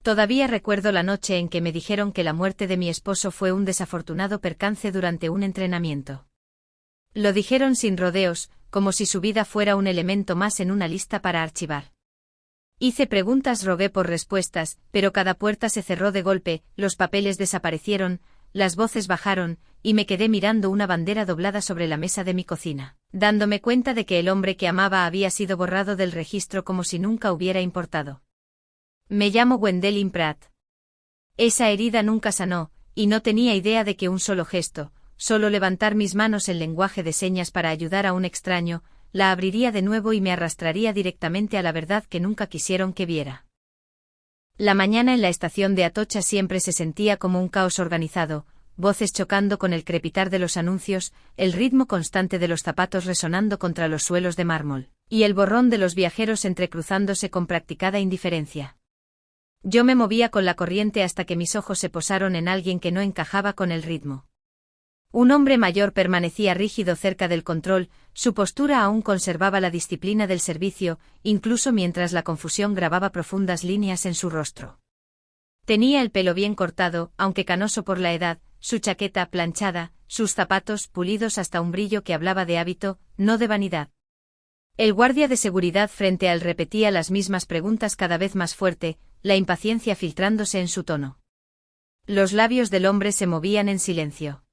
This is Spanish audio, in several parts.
Todavía recuerdo la noche en que me dijeron que la muerte de mi esposo fue un desafortunado percance durante un entrenamiento. Lo dijeron sin rodeos, como si su vida fuera un elemento más en una lista para archivar. Hice preguntas, rogué por respuestas, pero cada puerta se cerró de golpe, los papeles desaparecieron, las voces bajaron, y me quedé mirando una bandera doblada sobre la mesa de mi cocina, dándome cuenta de que el hombre que amaba había sido borrado del registro como si nunca hubiera importado. Me llamo Gwendolyn Pratt. Esa herida nunca sanó, y no tenía idea de que un solo gesto, solo levantar mis manos en lenguaje de señas para ayudar a un extraño, la abriría de nuevo y me arrastraría directamente a la verdad que nunca quisieron que viera. La mañana en la estación de Atocha siempre se sentía como un caos organizado, voces chocando con el crepitar de los anuncios, el ritmo constante de los zapatos resonando contra los suelos de mármol, y el borrón de los viajeros entrecruzándose con practicada indiferencia. Yo me movía con la corriente hasta que mis ojos se posaron en alguien que no encajaba con el ritmo. Un hombre mayor permanecía rígido cerca del control, su postura aún conservaba la disciplina del servicio, incluso mientras la confusión grababa profundas líneas en su rostro. Tenía el pelo bien cortado, aunque canoso por la edad, su chaqueta planchada, sus zapatos pulidos hasta un brillo que hablaba de hábito, no de vanidad. El guardia de seguridad frente a él repetía las mismas preguntas cada vez más fuerte, la impaciencia filtrándose en su tono. Los labios del hombre se movían en silencio.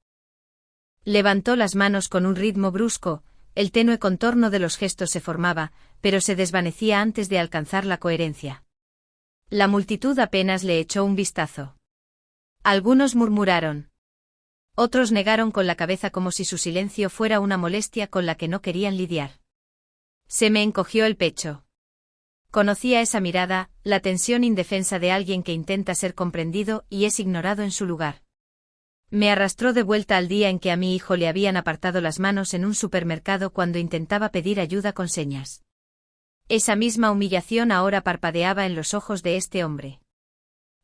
Levantó las manos con un ritmo brusco, el tenue contorno de los gestos se formaba, pero se desvanecía antes de alcanzar la coherencia. La multitud apenas le echó un vistazo. Algunos murmuraron. Otros negaron con la cabeza como si su silencio fuera una molestia con la que no querían lidiar. Se me encogió el pecho. Conocía esa mirada, la tensión indefensa de alguien que intenta ser comprendido y es ignorado en su lugar. Me arrastró de vuelta al día en que a mi hijo le habían apartado las manos en un supermercado cuando intentaba pedir ayuda con señas. Esa misma humillación ahora parpadeaba en los ojos de este hombre.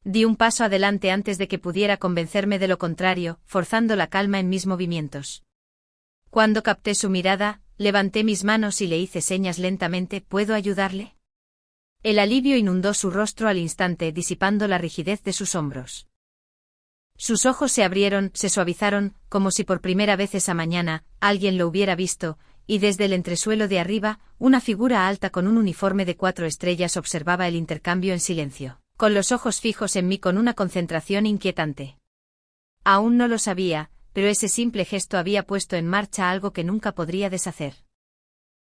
Di un paso adelante antes de que pudiera convencerme de lo contrario, forzando la calma en mis movimientos. Cuando capté su mirada, levanté mis manos y le hice señas lentamente. ¿Puedo ayudarle? El alivio inundó su rostro al instante, disipando la rigidez de sus hombros. Sus ojos se abrieron, se suavizaron, como si por primera vez esa mañana alguien lo hubiera visto, y desde el entresuelo de arriba, una figura alta con un uniforme de 4 estrellas observaba el intercambio en silencio, con los ojos fijos en mí con una concentración inquietante. Aún no lo sabía, pero ese simple gesto había puesto en marcha algo que nunca podría deshacer.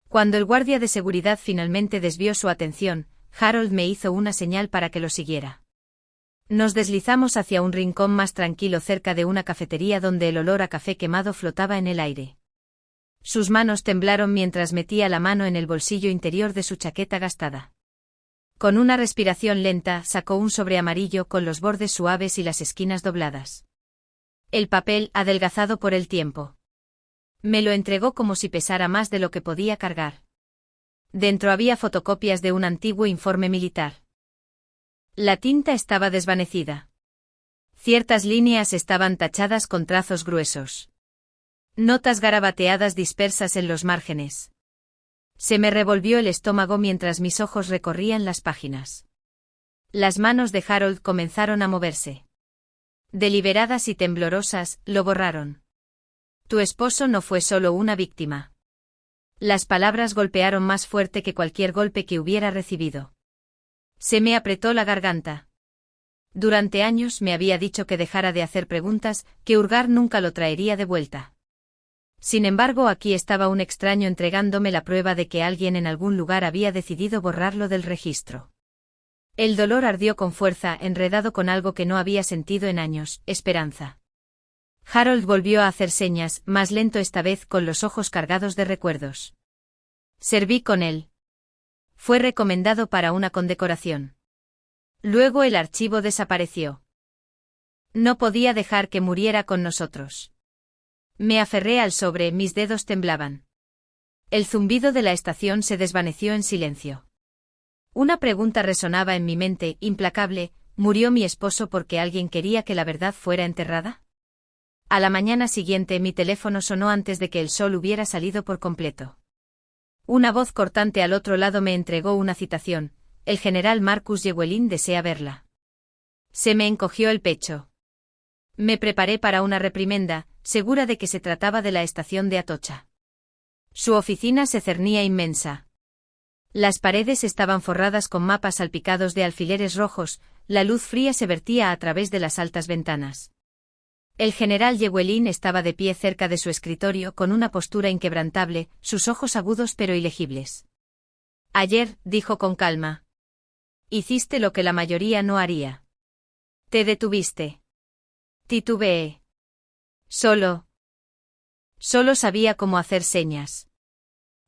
Cuando el guardia de seguridad finalmente desvió su atención, Harold me hizo una señal para que lo siguiera. Nos deslizamos hacia un rincón más tranquilo cerca de una cafetería donde el olor a café quemado flotaba en el aire. Sus manos temblaron mientras metía la mano en el bolsillo interior de su chaqueta gastada. Con una respiración lenta sacó un sobre amarillo con los bordes suaves y las esquinas dobladas. El papel adelgazado por el tiempo. Me lo entregó como si pesara más de lo que podía cargar. Dentro había fotocopias de un antiguo informe militar. La tinta estaba desvanecida. Ciertas líneas estaban tachadas con trazos gruesos. Notas garabateadas dispersas en los márgenes. Se me revolvió el estómago mientras mis ojos recorrían las páginas. Las manos de Harold comenzaron a moverse. Deliberadas y temblorosas, lo borraron. Tu esposo no fue solo una víctima. Las palabras golpearon más fuerte que cualquier golpe que hubiera recibido. Se me apretó la garganta. Durante años me había dicho que dejara de hacer preguntas, que hurgar nunca lo traería de vuelta. Sin embargo, aquí estaba un extraño entregándome la prueba de que alguien en algún lugar había decidido borrarlo del registro. El dolor ardió con fuerza, enredado con algo que no había sentido en años, esperanza. Harold volvió a hacer señas, más lento esta vez, con los ojos cargados de recuerdos. Serví con él. Fue recomendado para una condecoración. Luego el archivo desapareció. No podía dejar que muriera con nosotros. Me aferré al sobre, mis dedos temblaban. El zumbido de la estación se desvaneció en silencio. Una pregunta resonaba en mi mente, implacable: ¿murió mi esposo porque alguien quería que la verdad fuera enterrada? A la mañana siguiente mi teléfono sonó antes de que el sol hubiera salido por completo. Una voz cortante al otro lado me entregó una citación: el general Marcus Llewellyn desea verla. Se me encogió el pecho. Me preparé para una reprimenda, segura de que se trataba de la estación de Atocha. Su oficina se cernía inmensa. Las paredes estaban forradas con mapas salpicados de alfileres rojos, la luz fría se vertía a través de las altas ventanas. El general Llewellyn estaba de pie cerca de su escritorio con una postura inquebrantable, sus ojos agudos pero ilegibles. Ayer, dijo con calma. Hiciste lo que la mayoría no haría. Te detuviste. Titubeé. Solo sabía cómo hacer señas.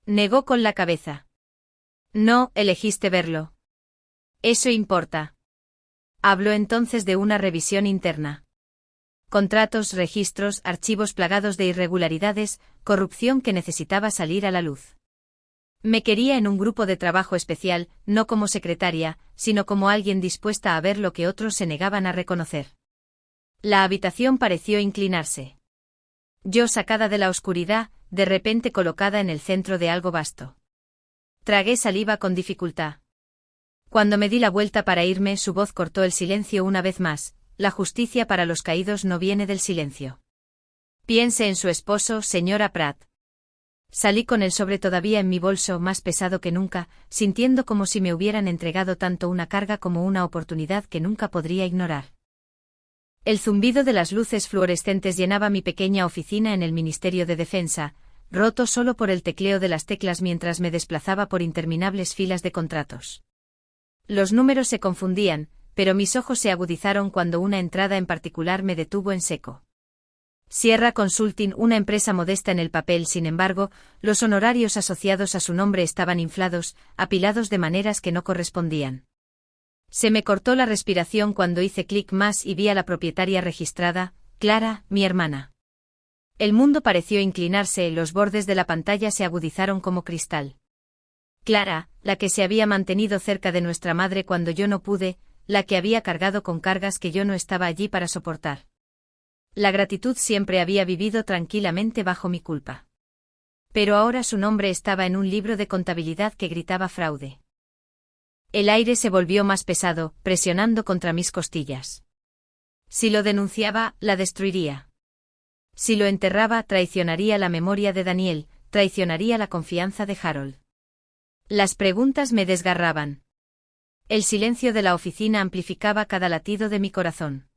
Negó con la cabeza. No, elegiste verlo. Eso importa. Habló entonces de una revisión interna. Contratos, registros, archivos plagados de irregularidades, corrupción que necesitaba salir a la luz. Me quería en un grupo de trabajo especial, no como secretaria, sino como alguien dispuesta a ver lo que otros se negaban a reconocer. La habitación pareció inclinarse. Yo sacada de la oscuridad, de repente colocada en el centro de algo vasto. Tragué saliva con dificultad. Cuando me di la vuelta para irme, su voz cortó el silencio una vez más. La justicia para los caídos no viene del silencio. Piense en su esposo, señora Pratt. Salí con el sobre todavía en mi bolso, más pesado que nunca, sintiendo como si me hubieran entregado tanto una carga como una oportunidad que nunca podría ignorar. El zumbido de las luces fluorescentes llenaba mi pequeña oficina en el Ministerio de Defensa, roto solo por el tecleo de las teclas mientras me desplazaba por interminables filas de contratos. Los números se confundían, pero mis ojos se agudizaron cuando una entrada en particular me detuvo en seco. Sierra Consulting, una empresa modesta en el papel, sin embargo, los honorarios asociados a su nombre estaban inflados, apilados de maneras que no correspondían. Se me cortó la respiración cuando hice clic más y vi a la propietaria registrada, Clara, mi hermana. El mundo pareció inclinarse, los bordes de la pantalla se agudizaron como cristal. Clara, la que se había mantenido cerca de nuestra madre cuando yo no pude, la que había cargado con cargas que yo no estaba allí para soportar. La gratitud siempre había vivido tranquilamente bajo mi culpa. Pero ahora su nombre estaba en un libro de contabilidad que gritaba fraude. El aire se volvió más pesado, presionando contra mis costillas. Si lo denunciaba, la destruiría. Si lo enterraba, traicionaría la memoria de Daniel, traicionaría la confianza de Harold. Las preguntas me desgarraban. El silencio de la oficina amplificaba cada latido de mi corazón.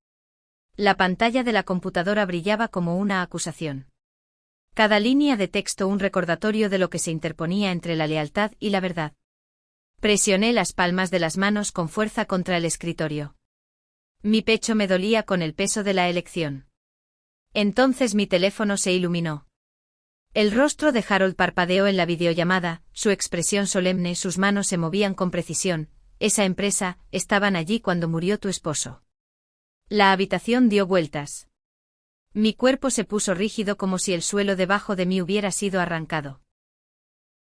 La pantalla de la computadora brillaba como una acusación. Cada línea de texto un recordatorio de lo que se interponía entre la lealtad y la verdad. Presioné las palmas de las manos con fuerza contra el escritorio. Mi pecho me dolía con el peso de la elección. Entonces mi teléfono se iluminó. El rostro de Harold parpadeó en la videollamada, su expresión solemne, sus manos se movían con precisión. Esa empresa, estaban allí cuando murió tu esposo. La habitación dio vueltas. Mi cuerpo se puso rígido como si el suelo debajo de mí hubiera sido arrancado.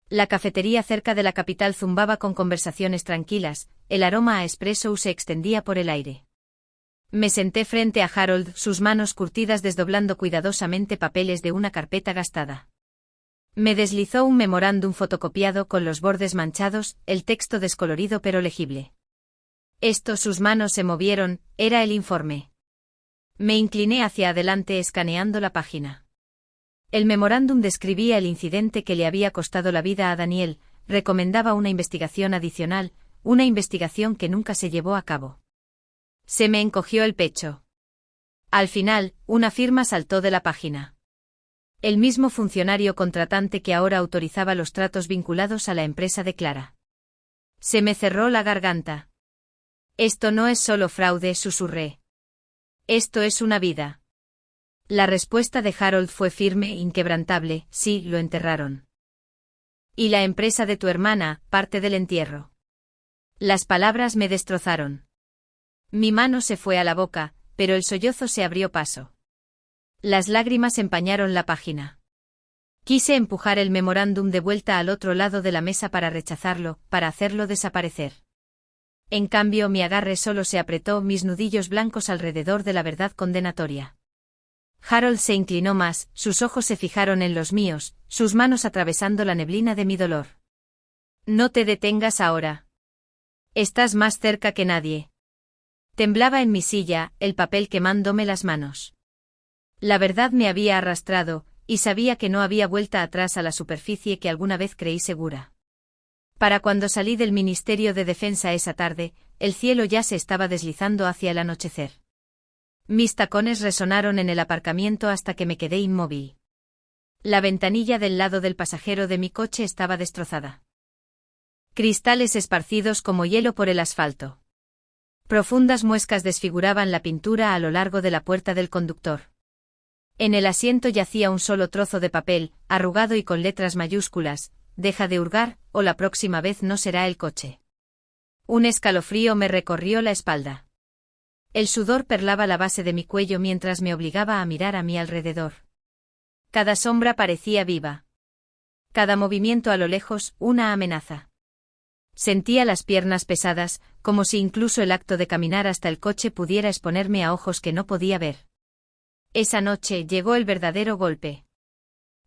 La cafetería cerca de la capital zumbaba con conversaciones tranquilas, el aroma a espresso se extendía por el aire. Me senté frente a Harold, sus manos curtidas desdoblando cuidadosamente papeles de una carpeta gastada. Me deslizó un memorándum fotocopiado con los bordes manchados, el texto descolorido pero legible. Sus manos se movieron, era el informe. Me incliné hacia adelante escaneando la página. El memorándum describía el incidente que le había costado la vida a Daniel, recomendaba una investigación adicional, una investigación que nunca se llevó a cabo. Se me encogió el pecho. Al final, una firma saltó de la página. El mismo funcionario contratante que ahora autorizaba los tratos vinculados a la empresa de Clara. Se me cerró la garganta. Esto no es solo fraude, susurré. Esto es una vida. La respuesta de Harold fue firme e inquebrantable, sí, lo enterraron. Y la empresa de tu hermana, parte del entierro. Las palabras me destrozaron. Mi mano se fue a la boca, pero el sollozo se abrió paso. Las lágrimas empañaron la página. Quise empujar el memorándum de vuelta al otro lado de la mesa para rechazarlo, para hacerlo desaparecer. En cambio, mi agarre solo se apretó, mis nudillos blancos alrededor de la verdad condenatoria. Harold se inclinó más, sus ojos se fijaron en los míos, sus manos atravesando la neblina de mi dolor. No te detengas ahora. Estás más cerca que nadie. Temblaba en mi silla, el papel quemándome las manos. La verdad me había arrastrado, y sabía que no había vuelta atrás a la superficie que alguna vez creí segura. Para cuando salí del Ministerio de Defensa esa tarde, el cielo ya se estaba deslizando hacia el anochecer. Mis tacones resonaron en el aparcamiento hasta que me quedé inmóvil. La ventanilla del lado del pasajero de mi coche estaba destrozada. Cristales esparcidos como hielo por el asfalto. Profundas muescas desfiguraban la pintura a lo largo de la puerta del conductor. En el asiento yacía un solo trozo de papel, arrugado y con letras mayúsculas: «Deja de hurgar, o la próxima vez no será el coche». Un escalofrío me recorrió la espalda. El sudor perlaba la base de mi cuello mientras me obligaba a mirar a mi alrededor. Cada sombra parecía viva. Cada movimiento a lo lejos, una amenaza. Sentía las piernas pesadas, como si incluso el acto de caminar hasta el coche pudiera exponerme a ojos que no podía ver. Esa noche llegó el verdadero golpe.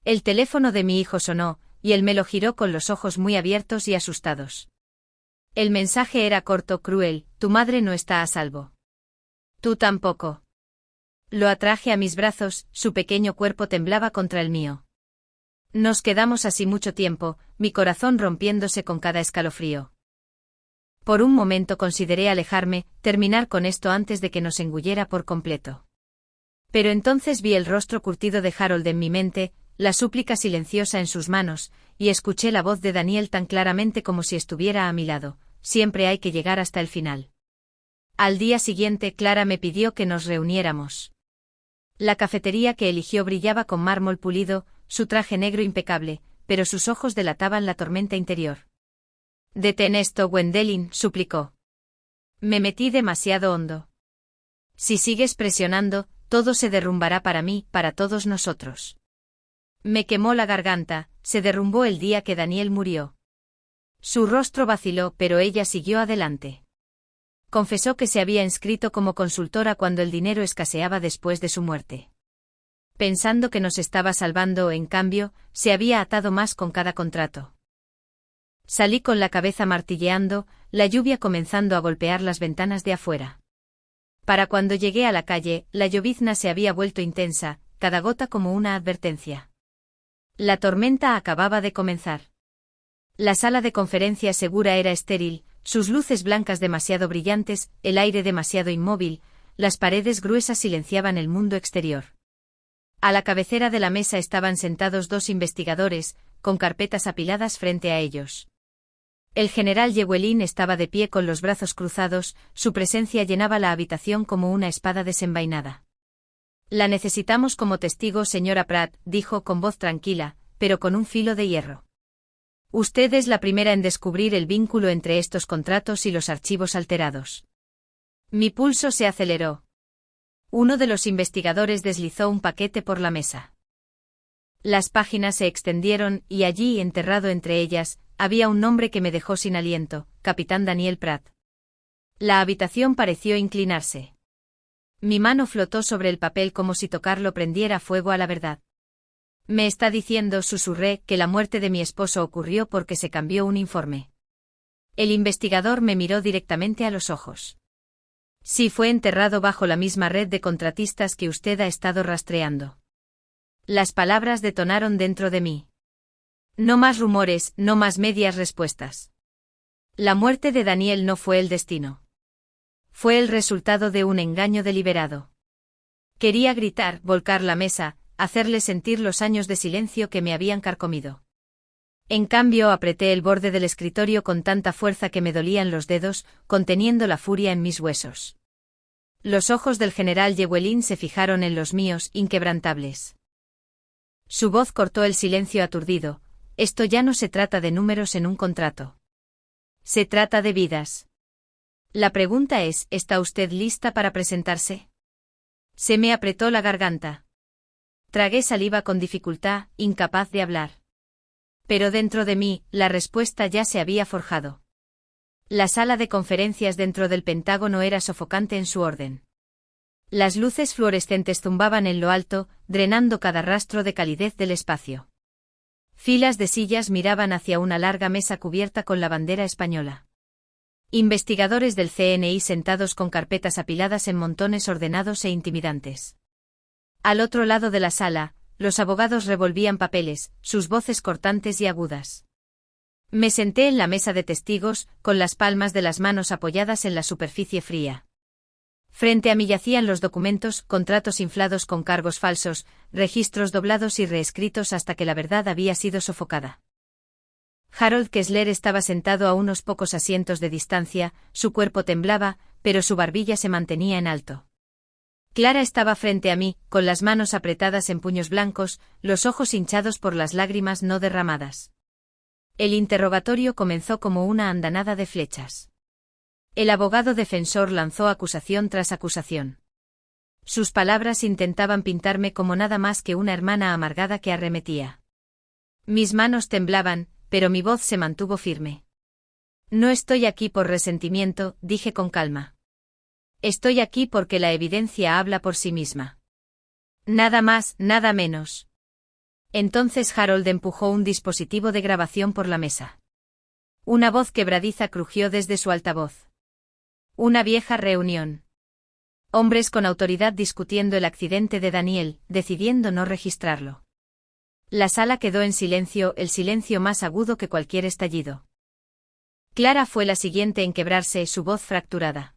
El teléfono de mi hijo sonó, y él me lo giró con los ojos muy abiertos y asustados. El mensaje era corto, cruel: «Tu madre no está a salvo. Tú tampoco». Lo atraje a mis brazos, su pequeño cuerpo temblaba contra el mío. Nos quedamos así mucho tiempo, mi corazón rompiéndose con cada escalofrío. Por un momento consideré alejarme, terminar con esto antes de que nos engullera por completo. Pero entonces vi el rostro curtido de Harold en mi mente, la súplica silenciosa en sus manos, y escuché la voz de Daniel tan claramente como si estuviera a mi lado: «Siempre hay que llegar hasta el final». Al día siguiente Clara me pidió que nos reuniéramos. La cafetería que eligió brillaba con mármol pulido, su traje negro impecable, pero sus ojos delataban la tormenta interior. «Detén esto, Gwendoline», suplicó. Me metí demasiado hondo. «Si sigues presionando, todo se derrumbará para mí, para todos nosotros». Me quemó la garganta, se derrumbó el día que Daniel murió. Su rostro vaciló, pero ella siguió adelante. Confesó que se había inscrito como consultora cuando el dinero escaseaba después de su muerte. Pensando que nos estaba salvando, en cambio, se había atado más con cada contrato. Salí con la cabeza martilleando, la lluvia comenzando a golpear las ventanas de afuera. Para cuando llegué a la calle, la llovizna se había vuelto intensa, cada gota como una advertencia. La tormenta acababa de comenzar. La sala de conferencias segura era estéril, sus luces blancas demasiado brillantes, el aire demasiado inmóvil, las paredes gruesas silenciaban el mundo exterior. A la cabecera de la mesa estaban sentados dos investigadores, con carpetas apiladas frente a ellos. El general Llewellyn estaba de pie con los brazos cruzados, su presencia llenaba la habitación como una espada desenvainada. «La necesitamos como testigo, señora Pratt», dijo con voz tranquila, pero con un filo de hierro. «Usted es la primera en descubrir el vínculo entre estos contratos y los archivos alterados». Mi pulso se aceleró. Uno de los investigadores deslizó un paquete por la mesa. Las páginas se extendieron, y allí, enterrado entre ellas, había un nombre que me dejó sin aliento: Capitán Daniel Pratt. La habitación pareció inclinarse. Mi mano flotó sobre el papel como si tocarlo prendiera fuego a la verdad. «Me está diciendo», susurré, «que la muerte de mi esposo ocurrió porque se cambió un informe». El investigador me miró directamente a los ojos. «Sí, fue enterrado bajo la misma red de contratistas que usted ha estado rastreando». Las palabras detonaron dentro de mí. No más rumores, no más medias respuestas. La muerte de Daniel no fue el destino. Fue el resultado de un engaño deliberado. Quería gritar, volcar la mesa, hacerle sentir los años de silencio que me habían carcomido. En cambio, apreté el borde del escritorio con tanta fuerza que me dolían los dedos, conteniendo la furia en mis huesos. Los ojos del general Llewellyn se fijaron en los míos, inquebrantables. Su voz cortó el silencio aturdido: «Esto ya no se trata de números en un contrato. Se trata de vidas. La pregunta es, ¿está usted lista para presentarse?». Se me apretó la garganta. Tragué saliva con dificultad, incapaz de hablar. Pero dentro de mí, la respuesta ya se había forjado. La sala de conferencias dentro del Pentágono era sofocante en su orden. Las luces fluorescentes zumbaban en lo alto, drenando cada rastro de calidez del espacio. Filas de sillas miraban hacia una larga mesa cubierta con la bandera española. Investigadores del CNI sentados con carpetas apiladas en montones ordenados e intimidantes. Al otro lado de la sala, los abogados revolvían papeles, sus voces cortantes y agudas. Me senté en la mesa de testigos, con las palmas de las manos apoyadas en la superficie fría. Frente a mí yacían los documentos, contratos inflados con cargos falsos, registros doblados y reescritos hasta que la verdad había sido sofocada. Harold Kessler estaba sentado a unos pocos asientos de distancia, su cuerpo temblaba, pero su barbilla se mantenía en alto. Clara estaba frente a mí, con las manos apretadas en puños blancos, los ojos hinchados por las lágrimas no derramadas. El interrogatorio comenzó como una andanada de flechas. El abogado defensor lanzó acusación tras acusación. Sus palabras intentaban pintarme como nada más que una hermana amargada que arremetía. Mis manos temblaban, pero mi voz se mantuvo firme. No estoy aquí por resentimiento, dije con calma. Estoy aquí porque la evidencia habla por sí misma. Nada más, nada menos. Entonces Harold empujó un dispositivo de grabación por la mesa. Una voz quebradiza crujió desde su altavoz. Una vieja reunión. Hombres con autoridad discutiendo el accidente de Daniel, decidiendo no registrarlo. La sala quedó en silencio, el silencio más agudo que cualquier estallido. Clara fue la siguiente en quebrarse, su voz fracturada.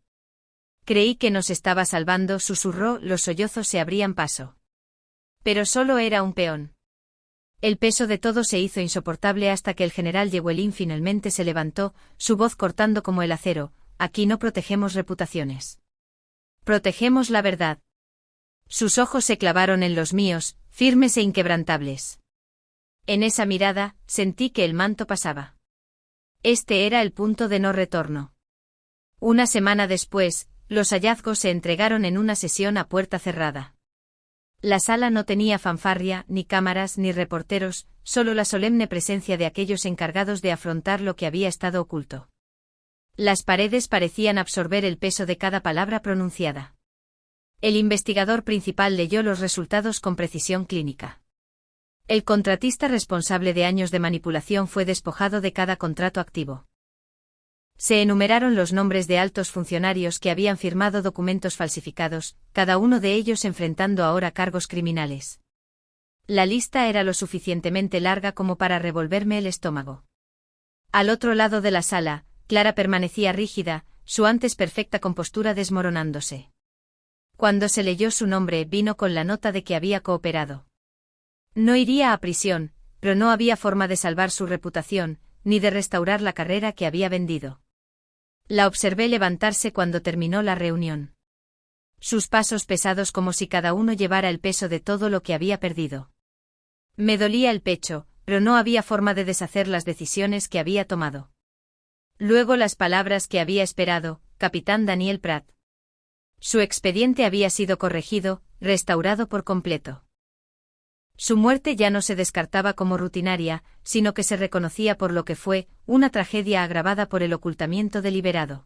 Creí que nos estaba salvando, susurró, los sollozos se abrían paso. Pero solo era un peón. El peso de todo se hizo insoportable hasta que el general Llewellyn finalmente se levantó, su voz cortando como el acero, aquí no protegemos reputaciones. Protegemos la verdad. Sus ojos se clavaron en los míos, firmes e inquebrantables. En esa mirada, sentí que el manto pasaba. Este era el punto de no retorno. Una semana después, los hallazgos se entregaron en una sesión a puerta cerrada. La sala no tenía fanfarria, ni cámaras, ni reporteros, solo la solemne presencia de aquellos encargados de afrontar lo que había estado oculto. Las paredes parecían absorber el peso de cada palabra pronunciada. El investigador principal leyó los resultados con precisión clínica. El contratista responsable de años de manipulación fue despojado de cada contrato activo. Se enumeraron los nombres de altos funcionarios que habían firmado documentos falsificados, cada uno de ellos enfrentando ahora cargos criminales. La lista era lo suficientemente larga como para revolverme el estómago. Al otro lado de la sala, Clara permanecía rígida, su antes perfecta compostura desmoronándose. Cuando se leyó su nombre, vino con la nota de que había cooperado. No iría a prisión, pero no había forma de salvar su reputación, ni de restaurar la carrera que había vendido. La observé levantarse cuando terminó la reunión. Sus pasos pesados como si cada uno llevara el peso de todo lo que había perdido. Me dolía el pecho, pero no había forma de deshacer las decisiones que había tomado. Luego las palabras que había esperado, capitán Daniel Pratt. Su expediente había sido corregido, restaurado por completo. Su muerte ya no se descartaba como rutinaria, sino que se reconocía por lo que fue, una tragedia agravada por el ocultamiento deliberado.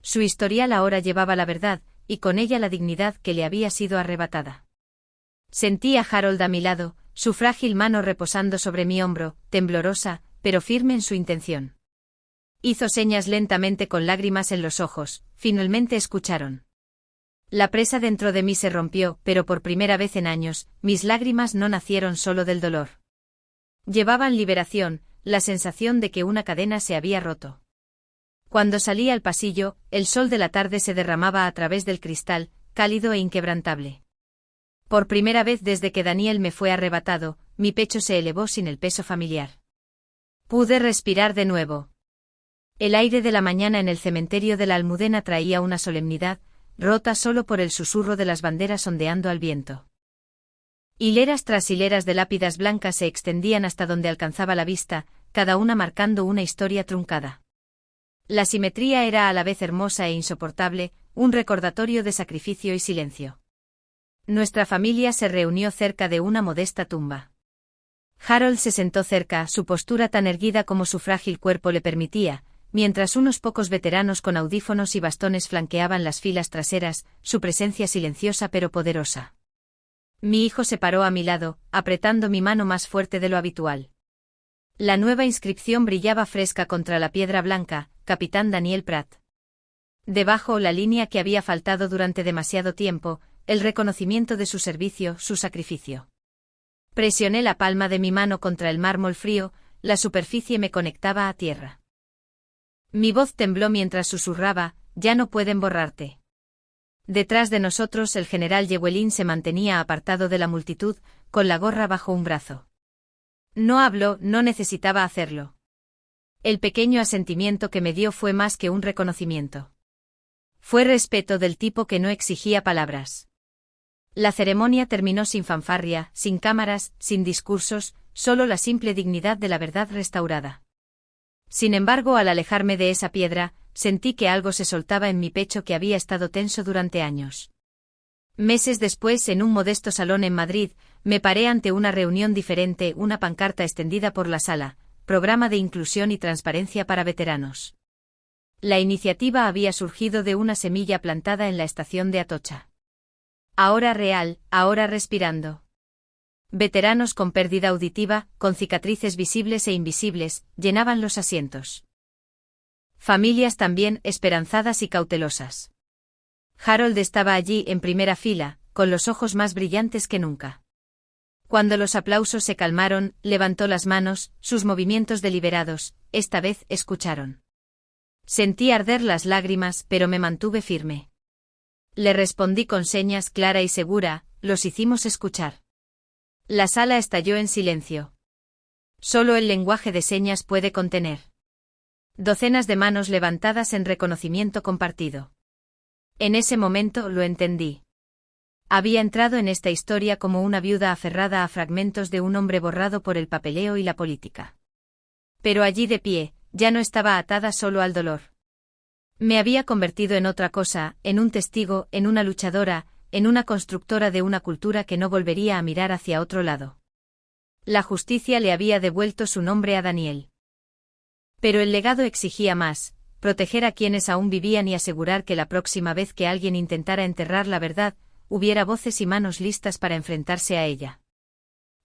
Su historial ahora llevaba la verdad, y con ella la dignidad que le había sido arrebatada. Sentí a Harold a mi lado, su frágil mano reposando sobre mi hombro, temblorosa, pero firme en su intención. Hizo señas lentamente con lágrimas en los ojos, finalmente escucharon. La presa dentro de mí se rompió, pero por primera vez en años, mis lágrimas no nacieron solo del dolor. Llevaban liberación, la sensación de que una cadena se había roto. Cuando salí al pasillo, el sol de la tarde se derramaba a través del cristal, cálido e inquebrantable. Por primera vez desde que Daniel me fue arrebatado, mi pecho se elevó sin el peso familiar. Pude respirar de nuevo. El aire de la mañana en el cementerio de la Almudena traía una solemnidad, rota solo por el susurro de las banderas ondeando al viento. Hileras tras hileras de lápidas blancas se extendían hasta donde alcanzaba la vista, cada una marcando una historia truncada. La simetría era a la vez hermosa e insoportable, un recordatorio de sacrificio y silencio. Nuestra familia se reunió cerca de una modesta tumba. Harold se sentó cerca, su postura tan erguida como su frágil cuerpo le permitía, mientras unos pocos veteranos con audífonos y bastones flanqueaban las filas traseras, su presencia silenciosa pero poderosa. Mi hijo se paró a mi lado, apretando mi mano más fuerte de lo habitual. La nueva inscripción brillaba fresca contra la piedra blanca, capitán Daniel Pratt. Debajo la línea que había faltado durante demasiado tiempo, el reconocimiento de su servicio, su sacrificio. Presioné la palma de mi mano contra el mármol frío, la superficie me conectaba a tierra. Mi voz tembló mientras susurraba, ya no pueden borrarte. Detrás de nosotros el general Llewellyn se mantenía apartado de la multitud, con la gorra bajo un brazo. No habló, no necesitaba hacerlo. El pequeño asentimiento que me dio fue más que un reconocimiento. Fue respeto del tipo que no exigía palabras. La ceremonia terminó sin fanfarria, sin cámaras, sin discursos, solo la simple dignidad de la verdad restaurada. Sin embargo, al alejarme de esa piedra, sentí que algo se soltaba en mi pecho que había estado tenso durante años. Meses después, en un modesto salón en Madrid, me paré ante una reunión diferente, una pancarta extendida por la sala, Programa de Inclusión y Transparencia para Veteranos. La iniciativa había surgido de una semilla plantada en la estación de Atocha. Ahora real, ahora respirando. Veteranos con pérdida auditiva, con cicatrices visibles e invisibles, llenaban los asientos. Familias también, esperanzadas y cautelosas. Harold estaba allí en primera fila, con los ojos más brillantes que nunca. Cuando los aplausos se calmaron, levantó las manos, sus movimientos deliberados, esta vez escucharon. Sentí arder las lágrimas, pero me mantuve firme. Le respondí con señas clara y segura, los hicimos escuchar. La sala estalló en silencio. Solo el lenguaje de señas puede contener. Docenas de manos levantadas en reconocimiento compartido. En ese momento lo entendí. Había entrado en esta historia como una viuda aferrada a fragmentos de un hombre borrado por el papeleo y la política. Pero allí de pie, ya no estaba atada solo al dolor. Me había convertido en otra cosa, en un testigo, en una luchadora, en una constructora de una cultura que no volvería a mirar hacia otro lado. La justicia le había devuelto su nombre a Daniel. Pero el legado exigía más, proteger a quienes aún vivían y asegurar que la próxima vez que alguien intentara enterrar la verdad, hubiera voces y manos listas para enfrentarse a ella.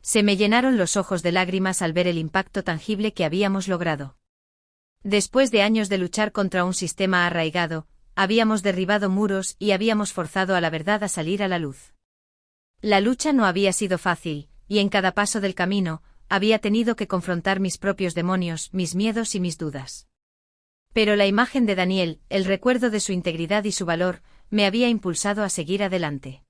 Se me llenaron los ojos de lágrimas al ver el impacto tangible que habíamos logrado. Después de años de luchar contra un sistema arraigado, habíamos derribado muros y habíamos forzado a la verdad a salir a la luz. La lucha no había sido fácil, y en cada paso del camino, había tenido que confrontar mis propios demonios, mis miedos y mis dudas. Pero la imagen de Daniel, el recuerdo de su integridad y su valor, me había impulsado a seguir adelante.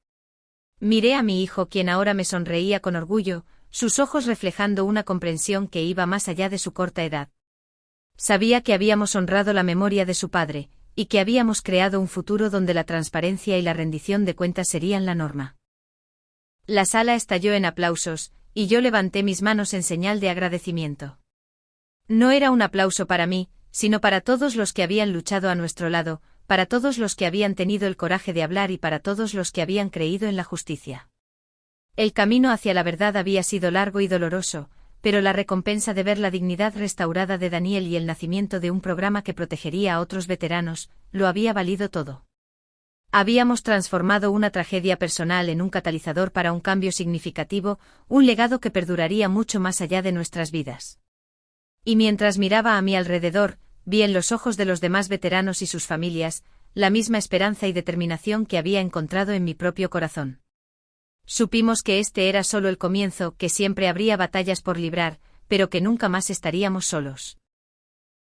Miré a mi hijo, quien ahora me sonreía con orgullo, sus ojos reflejando una comprensión que iba más allá de su corta edad. Sabía que habíamos honrado la memoria de su padre, y que habíamos creado un futuro donde la transparencia y la rendición de cuentas serían la norma. La sala estalló en aplausos, y yo levanté mis manos en señal de agradecimiento. No era un aplauso para mí, sino para todos los que habían luchado a nuestro lado, para todos los que habían tenido el coraje de hablar y para todos los que habían creído en la justicia. El camino hacia la verdad había sido largo y doloroso, pero la recompensa de ver la dignidad restaurada de Daniel y el nacimiento de un programa que protegería a otros veteranos, lo había valido todo. Habíamos transformado una tragedia personal en un catalizador para un cambio significativo, un legado que perduraría mucho más allá de nuestras vidas. Y mientras miraba a mi alrededor, vi en los ojos de los demás veteranos y sus familias, la misma esperanza y determinación que había encontrado en mi propio corazón. Supimos que este era solo el comienzo, que siempre habría batallas por librar, pero que nunca más estaríamos solos.